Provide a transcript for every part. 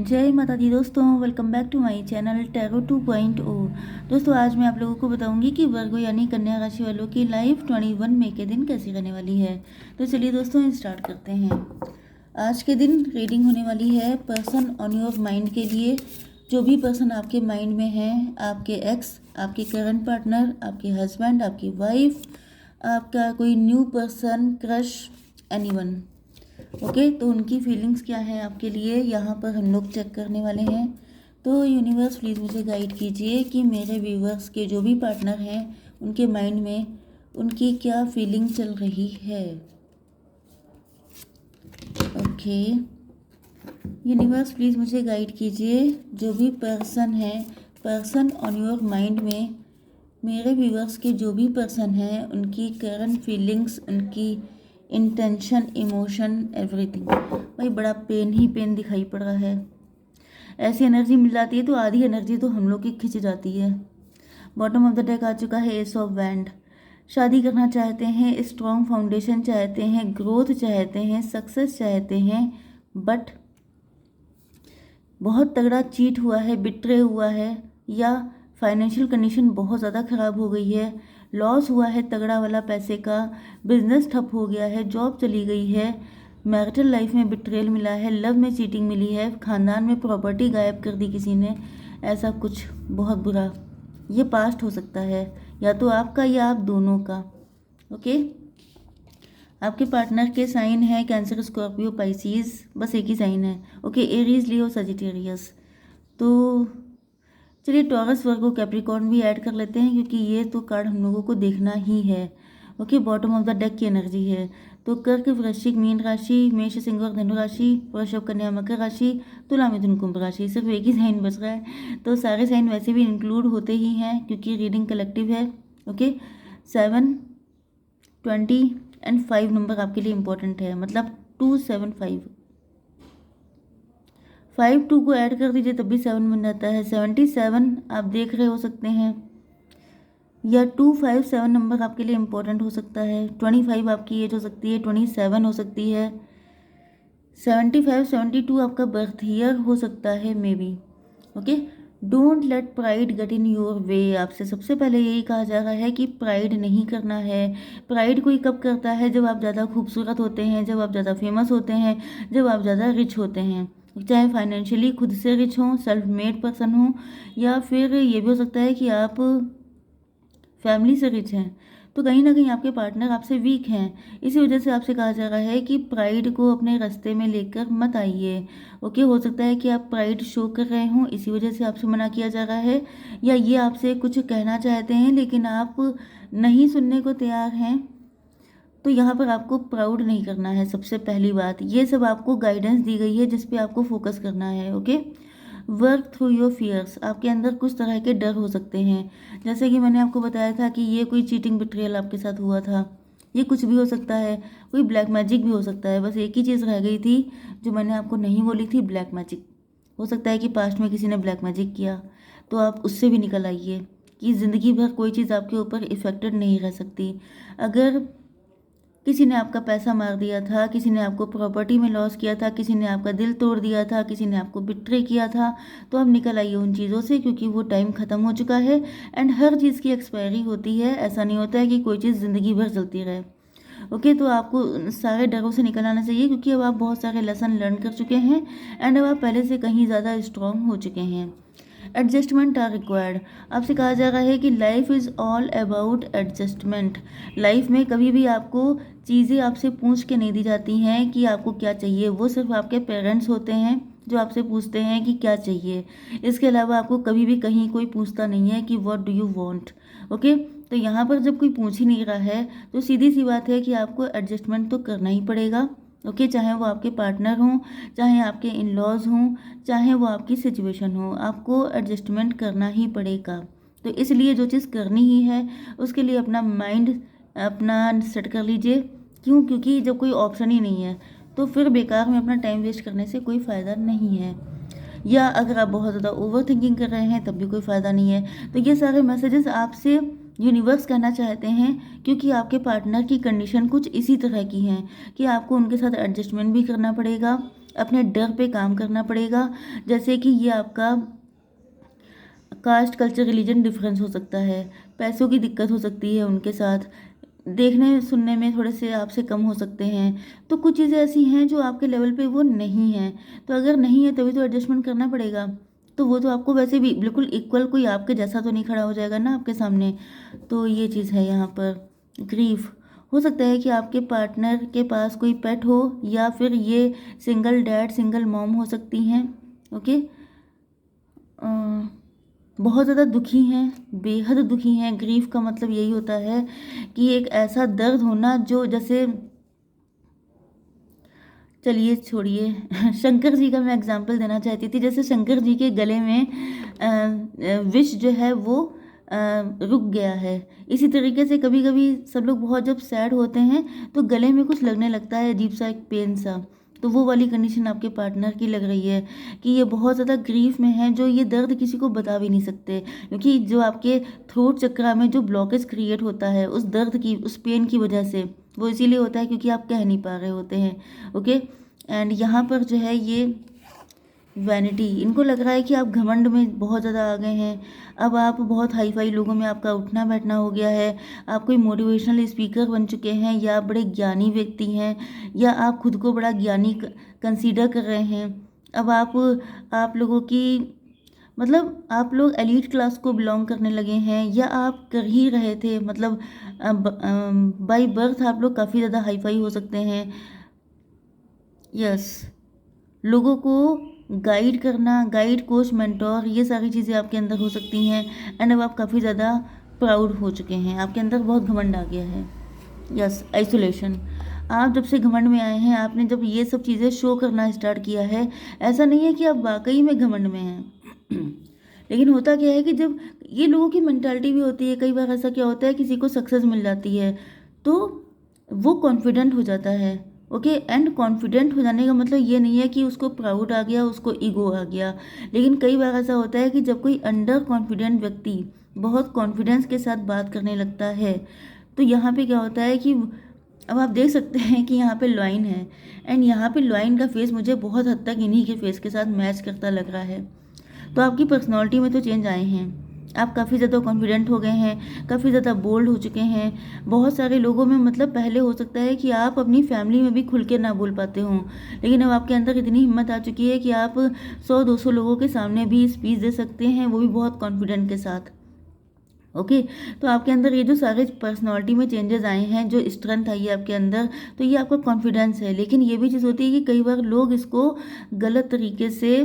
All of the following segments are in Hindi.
जय माता दी दोस्तों, welcome back to my channel tarot 2.0। दोस्तों आज मैं आप लोगों को बताऊंगी कि वर्गो यानी कन्या राशि वालों की लाइफ 21 मई के दिन कैसी रहने वाली है। तो चलिए दोस्तों स्टार्ट करते हैं। आज के दिन रीडिंग होने वाली है पर्सन ऑन योर माइंड के लिए। जो भी पर्सन आपके माइंड में है, आपके एक्स, आपके करंट पार्टनर, आपके हस्बैंड, आपकी वाइफ, आपका कोई new person, crush, anyone. Okay, तो उनकी फीलिंग्स क्या है आपके लिए, यहाँ पर हम लोग चेक करने वाले हैं। तो यूनिवर्स प्लीज़ मुझे गाइड कीजिए कि मेरे व्यूवर्स के जो भी पार्टनर हैं उनके माइंड में उनकी क्या फीलिंग चल रही है। ओके, यूनिवर्स प्लीज़ मुझे गाइड कीजिए जो भी पर्सन है, पर्सन ऑन योर माइंड में मेरे व्यूवर्स के जो भी पर्सन हैं उनकी करंट फीलिंग्स, उनकी इंटेंशन, इमोशन, एवरीथिंग। भाई बड़ा पेन ही पेन दिखाई पड़ रहा है। ऐसी एनर्जी मिल जाती है तो आधी एनर्जी तो हम लोग की खिंच जाती है। बॉटम ऑफ द डेक आ चुका है एस ऑफ वैंड। शादी करना चाहते हैं, स्ट्रॉन्ग फाउंडेशन चाहते हैं, ग्रोथ चाहते हैं, सक्सेस चाहते हैं, बट बहुत तगड़ा चीट हुआ है, बिट्रे हुआ है, या फाइनेंशियल कंडीशन बहुत ज़्यादा ख़राब हो गई है, लॉस हुआ है तगड़ा वाला पैसे का, बिजनेस ठप हो गया है, जॉब चली गई है, मैरिटल लाइफ में बिट्रेल मिला है, लव में चीटिंग मिली है, खानदान में प्रॉपर्टी गायब कर दी किसी ने, ऐसा कुछ बहुत बुरा। ये पास्ट हो सकता है, या तो आपका या आप दोनों का। ओके, आपके पार्टनर के साइन है कैंसर, स्कॉर्पियो, पाइसीज, बस एक ही साइन है। ओके, एरीज, लियो, सजिटेरियस। तो चलिए टॉरस, वर्गो, कैप्रिकॉर्न भी ऐड कर लेते हैं क्योंकि ये तो कार्ड हम लोगों को देखना ही है। Okay, bottom of the deck की एनर्जी है। तो कर्क, वृश्चिक, मीन राशि, मेष, सिंह और धनु राशि, वृषभ, कन्या, मकर राशि, तुला, मिथुन, कुंभ राशि। सिर्फ एक ही साइन बच रहा है, तो सारे साइन वैसे भी इंक्लूड होते ही हैं क्योंकि रीडिंग कलेक्टिव है। ओके, 7, 20 एंड 5 नंबर आपके लिए इंपॉर्टेंट है, मतलब 275। 5 2 को ऐड कर दीजिए तब भी 7 बन जाता है। 77 आप देख रहे हो सकते हैं, या 257 नंबर आपके लिए इंपॉर्टेंट हो सकता है। 25 आपकी एज हो सकती है, 27 हो सकती है, 75 72 आपका बर्थ ईयर हो सकता है may be. Okay, don't let pride get in your way. आपसे सबसे पहले यही कहा जा रहा है कि प्राइड नहीं करना है। प्राइड कोई कब करता है, जब आप ज़्यादा खूबसूरत होते हैं, जब आप ज़्यादा फेमस होते हैं, जब आप ज़्यादा रिच होते हैं, चाहे फाइनेंशियली खुद से रिच हों, सेल्फ मेड पर्सन हों, या फिर ये भी हो सकता है कि आप फैमिली से रिच हैं। तो कहीं ना कहीं आपके पार्टनर आपसे वीक हैं, इसी वजह से आपसे कहा जा रहा है कि प्राइड को अपने रास्ते में लेकर मत आइए। ओके, हो सकता है कि आप प्राइड शो कर रहे हों, इसी वजह से आपसे मना किया जा रहा है, या ये आपसे कुछ कहना चाहते हैं लेकिन आप नहीं सुनने को तैयार हैं। तो यहाँ पर आपको प्राउड नहीं करना है। सबसे पहली बात, ये सब आपको गाइडेंस दी गई है जिस पे आपको फोकस करना है। Okay, work through your fears. आपके अंदर कुछ तरह के डर हो सकते हैं, जैसे कि मैंने आपको बताया था कि ये कोई चीटिंग बिट्रेयल आपके साथ हुआ था, ये कुछ भी हो सकता है, कोई ब्लैक मैजिक भी हो सकता है। बस एक ही चीज़ रह गई थी जो मैंने आपको नहीं बोली थी, ब्लैक मैजिक। हो सकता है कि पास्ट में किसी ने ब्लैक मैजिक किया, तो आप उससे भी निकल आइए कि ज़िंदगी भर कोई चीज़ आपके ऊपर इफेक्टेड नहीं रह सकती। अगर किसी ने आपका पैसा मार दिया था, किसी ने आपको प्रॉपर्टी में लॉस किया था, किसी ने आपका दिल तोड़ दिया था, किसी ने आपको बिट्रे किया था, तो अब निकल आइए उन चीज़ों से क्योंकि वो टाइम ख़त्म हो चुका है। एंड हर चीज़ की एक्सपायरी होती है, ऐसा नहीं होता है कि कोई चीज़ ज़िंदगी भर चलती रहे। ओके, तो आपको सारे डरों से निकल आना चाहिए क्योंकि अब आप बहुत सारे लेसन लर्न कर चुके हैं एंड अब आप पहले से कहीं ज़्यादा स्ट्रांग हो चुके हैं। Adjustment are required. आपसे कहा जा रहा है कि life is all about adjustment. Life में कभी भी आपको चीज़ें आपसे पूछ के नहीं दी जाती हैं कि आपको क्या चाहिए। वो सिर्फ आपके पेरेंट्स होते हैं जो आपसे पूछते हैं कि क्या चाहिए। इसके अलावा आपको कभी भी कहीं कोई पूछता नहीं है कि what do you want. Okay, तो यहाँ पर जब कोई पूछ ही नहीं रहा है तो सीधी सी बात है कि आपको एडजस्टमेंट तो करना ही पड़ेगा। ओके, चाहे वो आपके पार्टनर हों, चाहे आपके इन लॉज हों, चाहे वो आपकी सिचुएशन हो, आपको एडजस्टमेंट करना ही पड़ेगा। तो इसलिए जो चीज़ करनी ही है उसके लिए अपना माइंड अपना सेट कर लीजिए। क्यों? क्योंकि जब कोई ऑप्शन ही नहीं है तो फिर बेकार में अपना टाइम वेस्ट करने से कोई फ़ायदा नहीं है, या अगर आप बहुत ज़्यादा ओवर थिंकिंग कर रहे हैं तब भी कोई फ़ायदा नहीं है। तो ये सारे मैसेजेस आपसे यूनिवर्स कहना चाहते हैं क्योंकि आपके पार्टनर की कंडीशन कुछ इसी तरह की हैं कि आपको उनके साथ एडजस्टमेंट भी करना पड़ेगा, अपने डर पे काम करना पड़ेगा, जैसे कि ये आपका कास्ट, कल्चर, रिलीजन डिफरेंस हो सकता है, पैसों की दिक्कत हो सकती है उनके साथ, देखने सुनने में थोड़े से आपसे कम हो सकते हैं। तो कुछ चीज़ें ऐसी हैं जो आपके लेवल पे वो नहीं हैं, तो अगर नहीं है तभी तो एडजस्टमेंट करना पड़ेगा। तो वो तो आपको वैसे भी बिल्कुल इक्वल, कोई आपके जैसा तो नहीं खड़ा हो जाएगा ना आपके सामने। तो ये चीज़ है यहाँ पर। ग्रीफ हो सकता है कि आपके पार्टनर के पास कोई पेट हो, या फिर ये सिंगल डैड सिंगल मॉम हो सकती हैं। ओके, बहुत ज़्यादा दुखी हैं, बेहद दुखी हैं। ग्रीफ का मतलब यही होता है कि एक ऐसा दर्द होना जो जैसे, चलिए छोड़िए शंकर जी का मैं एग्जांपल देना चाहती थी। जैसे शंकर जी के गले में विष जो है वो रुक गया है। इसी तरीके से कभी कभी सब लोग बहुत जब सैड होते हैं तो गले में कुछ लगने लगता है, अजीब सा एक पेन सा। तो वो वाली कंडीशन आपके पार्टनर की लग रही है कि ये बहुत ज़्यादा ग्रीफ में है, जो ये दर्द किसी को बता भी नहीं सकते, क्योंकि जो आपके थ्रोट चक्रा में जो ब्लॉकेज क्रिएट होता है उस दर्द की, उस पेन की वजह से, वो इसीलिए होता है क्योंकि आप कह नहीं पा रहे होते हैं। ओके, एंड यहाँ पर जो है ये वैनिटी, इनको लग रहा है कि आप घमंड में बहुत ज़्यादा आ गए हैं। अब आप बहुत हाई फाई लोगों में आपका उठना बैठना हो गया है, आप कोई मोटिवेशनल स्पीकर बन चुके हैं, या आप बड़े ज्ञानी व्यक्ति हैं, या आप खुद को बड़ा ज्ञानी कंसीडर कर रहे हैं। अब आप लोगों की, मतलब आप लोग एलीट क्लास को बिलोंग करने लगे हैं, या आप कर ही रहे थे, मतलब बाय बर्थ आप लोग काफ़ी ज़्यादा हाई फाई हो सकते हैं। यस, लोगों को गाइड करना, गाइड, कोच, मेंटोर, ये सारी चीज़ें आपके अंदर हो सकती हैं। एंड अब आप काफ़ी ज़्यादा प्राउड हो चुके हैं, आपके अंदर बहुत घमंड आ गया है। यस, आइसोलेशन, आप जब से घमंड में आए हैं, आपने जब ये सब चीज़ें शो करना स्टार्ट किया है, ऐसा नहीं है कि आप वाकई में घमंड में हैं लेकिन होता क्या है कि जब ये लोगों की मेंटालिटी भी होती है, कई बार ऐसा क्या होता है, किसी को सक्सेस मिल जाती है तो वो कॉन्फिडेंट हो जाता है। ओके, एंड कॉन्फिडेंट हो जाने का मतलब ये नहीं है कि उसको प्राउड आ गया, उसको ईगो आ गया, लेकिन कई बार ऐसा होता है कि जब कोई अंडर कॉन्फिडेंट व्यक्ति बहुत कॉन्फिडेंस के साथ बात करने लगता है, तो यहाँ पे क्या होता है कि अब आप देख सकते हैं कि यहाँ पे लॉइन है, एंड यहाँ पे लॉइन का फेस मुझे बहुत हद तक इन्हीं के फेस के साथ मैच करता लग रहा है। तो आपकी पर्सनालिटी में तो चेंज आए हैं, आप काफ़ी ज़्यादा कॉन्फिडेंट हो गए हैं, काफ़ी ज़्यादा बोल्ड हो चुके हैं। बहुत सारे लोगों में, मतलब पहले हो सकता है कि आप अपनी फैमिली में भी खुल के ना बोल पाते हों, लेकिन अब आपके अंदर इतनी हिम्मत आ चुकी है कि आप 100-200 लोगों के सामने भी स्पीच दे सकते हैं, वो भी बहुत कॉन्फिडेंट के साथ। ओके, तो आपके अंदर ये जो सारे पर्सनालिटी में चेंजेस आए हैं, जो स्ट्रेंथ आई है आपके अंदर, तो ये आपका कॉन्फिडेंस है। लेकिन ये भी चीज़ होती है कि कई बार लोग इसको गलत तरीके से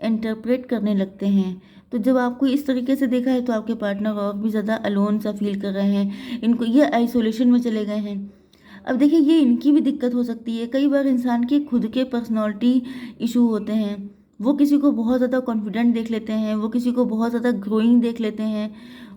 इंटरप्रेट करने लगते हैं। तो जब आपको इस तरीके से देखा है तो आपके पार्टनर और भी ज़्यादा अलोन सा फील कर रहे हैं, इनको ये आइसोलेशन में चले गए हैं। अब देखिए, ये इनकी भी दिक्कत हो सकती है। कई बार इंसान के खुद के पर्सनालिटी इशू होते हैं, वो किसी को बहुत ज़्यादा कॉन्फिडेंट देख लेते हैं, वो किसी को बहुत ज़्यादा ग्रोइंग देख लेते हैं।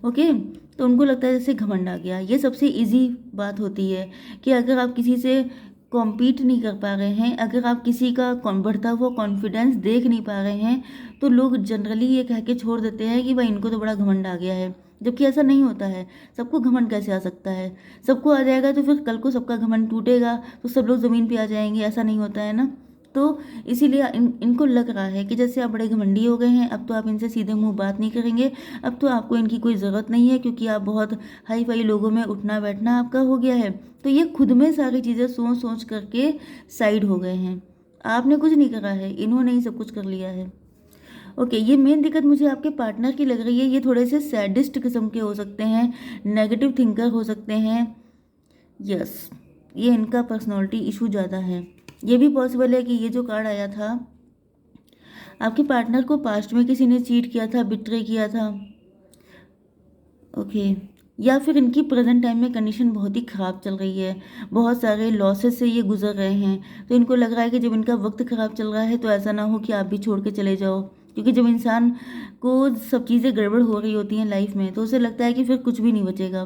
ओके, तो उनको लगता है जैसे घमंड आ गया। ये सबसे इजी बात होती है कि अगर आप किसी से कॉम्पीट नहीं कर पा रहे हैं, अगर आप किसी का बढ़ता हुआ कॉन्फिडेंस देख नहीं पा रहे हैं, तो लोग जनरली ये कह के छोड़ देते हैं कि भाई इनको तो बड़ा घमंड आ गया है, जबकि ऐसा नहीं होता है। सबको घमंड कैसे आ सकता है? सबको आ जाएगा तो फिर कल को सबका घमंड टूटेगा तो सब लोग ज़मीन पे आ जाएंगे, ऐसा नहीं होता है ना। तो इसीलिए इनको लग रहा है कि जैसे आप बड़े घमंडी हो गए हैं, अब तो आप इनसे सीधे मुंह बात नहीं करेंगे, अब तो आपको इनकी कोई ज़रूरत नहीं है, क्योंकि आप बहुत हाई फाई लोगों में उठना बैठना आपका हो गया है। तो ये खुद में सारी चीज़ें सोच सोच करके साइड हो गए हैं। आपने कुछ नहीं करा है, इन्होंने ही सब कुछ कर लिया है। ओके, ये मेन दिक्कत मुझे आपके पार्टनर की लग रही है। ये थोड़े से सैडिस्ट किस्म के हो सकते हैं, नेगेटिव थिंकर हो सकते हैं। यस, ये इनका पर्सनालिटी इशू ज़्यादा है। ये भी पॉसिबल है कि ये जो कार्ड आया था, आपके पार्टनर को पास्ट में किसी ने चीट किया था, बिट्रे किया था। ओके, या फिर इनकी प्रेजेंट टाइम में कंडीशन बहुत ही ख़राब चल रही है, बहुत सारे लॉसेस से ये गुजर रहे हैं। तो इनको लग रहा है कि जब इनका वक्त ख़राब चल रहा है तो ऐसा ना हो कि आप भी छोड़ के चले जाओ, क्योंकि जब इंसान को सब चीज़ें गड़बड़ हो रही होती हैं लाइफ में तो उसे लगता है कि फिर कुछ भी नहीं बचेगा।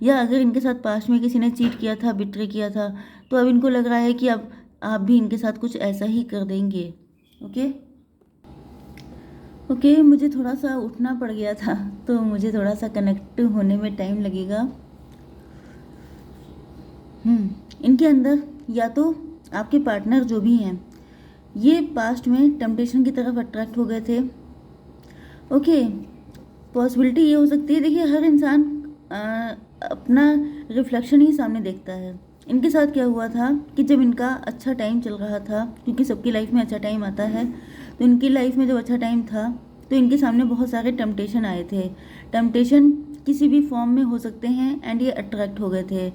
या अगर इनके साथ पास्ट में किसी ने चीट किया था, बिट्रे किया था, तो अब इनको लग रहा है कि अब आप भी इनके साथ कुछ ऐसा ही कर देंगे। ओके ओके, मुझे थोड़ा सा उठना पड़ गया था तो मुझे थोड़ा सा कनेक्ट होने में टाइम लगेगा। इनके अंदर या तो आपके पार्टनर जो भी हैं, ये पास्ट में टेम्पटेशन की तरफ अट्रैक्ट हो गए थे। ओके, पॉसिबिलिटी ये हो सकती है, देखिए हर इंसान अपना रिफ्लेक्शन ही सामने देखता है। इनके साथ क्या हुआ था कि जब इनका अच्छा टाइम चल रहा था, क्योंकि सबकी लाइफ में अच्छा टाइम आता है, तो इनकी लाइफ में जब अच्छा टाइम था तो इनके सामने बहुत सारे टेम्पटेशन आए थे। टेम्पटेशन किसी भी फॉर्म में हो सकते हैं एंड ये अट्रैक्ट हो गए थे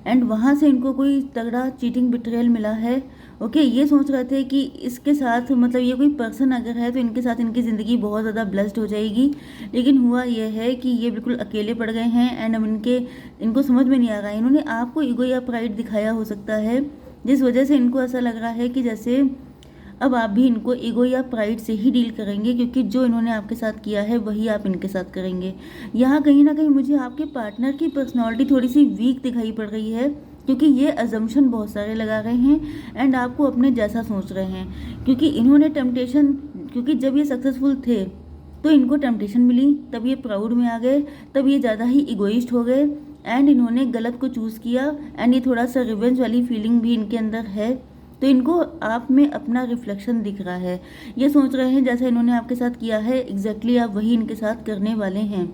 एंड वहाँ से इनको कोई तगड़ा चीटिंग बिट्रेयल मिला है। ओके, ये सोच रहे थे कि इसके साथ मतलब ये कोई पर्सन अगर है तो इनके साथ इनकी ज़िंदगी बहुत ज़्यादा ब्लेस्ड हो जाएगी, लेकिन हुआ ये है कि ये बिल्कुल अकेले पड़ गए हैं एंड अब इनको समझ में नहीं आ रहा है। इन्होंने आपको ईगो या प्राइड दिखाया हो सकता है, जिस वजह से इनको ऐसा लग रहा है कि जैसे अब आप भी इनको ईगो या प्राइड से ही डील करेंगे, क्योंकि जो इन्होंने आपके साथ किया है वही आप इनके साथ करेंगे। यहाँ कहीं ना कहीं मुझे आपके पार्टनर की पर्सनालिटी थोड़ी सी वीक दिखाई पड़ रही है, क्योंकि ये अजम्पशन बहुत सारे लगा रहे हैं एंड आपको अपने जैसा सोच रहे हैं। क्योंकि इन्होंने टेम्पटेशन, क्योंकि जब ये सक्सेसफुल थे तो इनको टेम्पटेशन मिली, तब ये प्राउड में आ गए, तब ये ज़्यादा ही इगोइस्ट हो गए एंड इन्होंने गलत को चूज़ किया एंड ये थोड़ा सा रिवेंज वाली फीलिंग भी इनके अंदर है। तो इनको आप में अपना रिफ्लेक्शन दिख रहा है। ये सोच रहे हैं जैसा इन्होंने आपके साथ किया है एग्जैक्टली आप वही इनके साथ करने वाले हैं।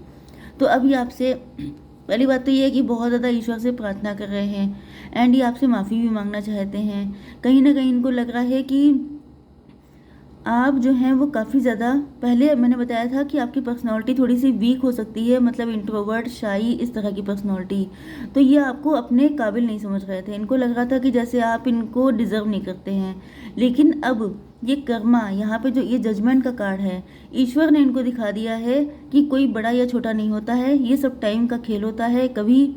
तो अभी आपसे पहली बात तो ये है कि बहुत ज़्यादा ईश्वर से प्रार्थना कर रहे हैं एंड ये आपसे माफ़ी भी मांगना चाहते हैं। कहीं ना कहीं इनको लग रहा है कि आप जो हैं वो काफ़ी ज़्यादा, पहले मैंने बताया था कि आपकी पर्सनालिटी थोड़ी सी वीक हो सकती है, मतलब इंट्रोवर्ट, शाई, इस तरह की पर्सनालिटी। तो ये आपको अपने काबिल नहीं समझ रहे थे। इनको लग रहा था कि जैसे आप इनको डिज़र्व नहीं करते हैं, लेकिन अब ये कर्मा, यहाँ पे जो ये जजमेंट का कार्ड है, ईश्वर ने इनको दिखा दिया है कि कोई बड़ा या छोटा नहीं होता है, ये सब टाइम का खेल होता है। कभी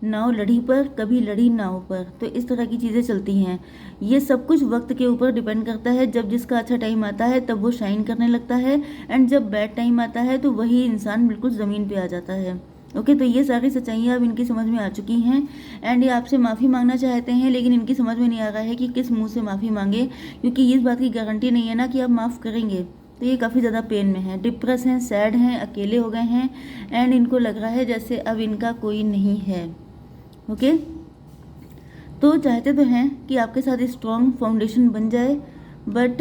नाव लड़ी पर, कभी लड़ी नाव पर, तो इस तरह की चीज़ें चलती हैं। ये सब कुछ वक्त के ऊपर डिपेंड करता है। जब जिसका अच्छा टाइम आता है तब वो शाइन करने लगता है एंड जब बैड टाइम आता है तो वही इंसान बिल्कुल ज़मीन पे आ जाता है। ओके, तो ये सारी सच्चाइयाँ अब इनकी समझ में आ चुकी हैं एंड ये आपसे माफ़ी मांगना चाहते हैं, लेकिन इनकी समझ में नहीं आ रहा है कि किस मुँह से माफ़ी मांगे, क्योंकि इस बात की गारंटी नहीं है ना कि आप माफ़ करेंगे। तो ये काफ़ी ज़्यादा पेन में है, डिप्रेस हैं, सैड हैं, अकेले हो गए हैं एंड इनको लग रहा है जैसे अब इनका कोई नहीं है। ओके, तो चाहते तो हैं कि आपके साथ स्ट्रॉन्ग फाउंडेशन बन जाए, बट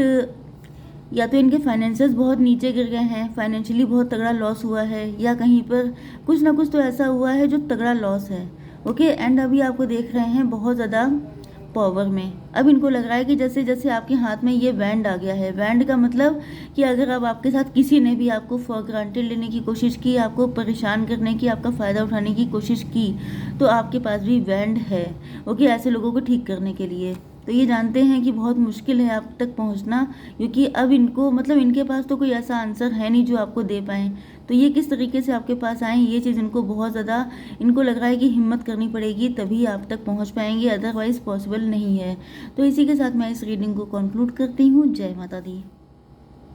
या तो इनके फाइनेंसेस बहुत नीचे गिर गए हैं, फाइनेंशियली बहुत तगड़ा लॉस हुआ है, या कहीं पर कुछ ना कुछ तो ऐसा हुआ है जो तगड़ा लॉस है। ओके, एंड अभी आपको देख रहे हैं बहुत ज़्यादा पावर में। अब इनको लग रहा है कि जैसे जैसे आपके हाथ में ये बैंड आ गया है, बैंड का मतलब कि अगर अब आपके साथ किसी ने भी आपको फॉर ग्रांटेड लेने की कोशिश की, आपको परेशान करने की, आपका फ़ायदा उठाने की कोशिश की, तो आपके पास भी बैंड है। ओके, ऐसे लोगों को ठीक करने के लिए। तो ये जानते हैं कि बहुत मुश्किल है आप तक पहुंचना, क्योंकि अब इनको मतलब इनके पास तो कोई ऐसा आंसर है नहीं जो आपको दे पाएँ। तो ये किस तरीके से आपके पास आएँ, ये चीज़ इनको बहुत ज़्यादा, इनको लग रहा है कि हिम्मत करनी पड़ेगी तभी आप तक पहुंच पाएंगे, अदरवाइज़ पॉसिबल नहीं है। तो इसी के साथ मैं इस रीडिंग को कंक्लूड करती हूँ। जय माता दी।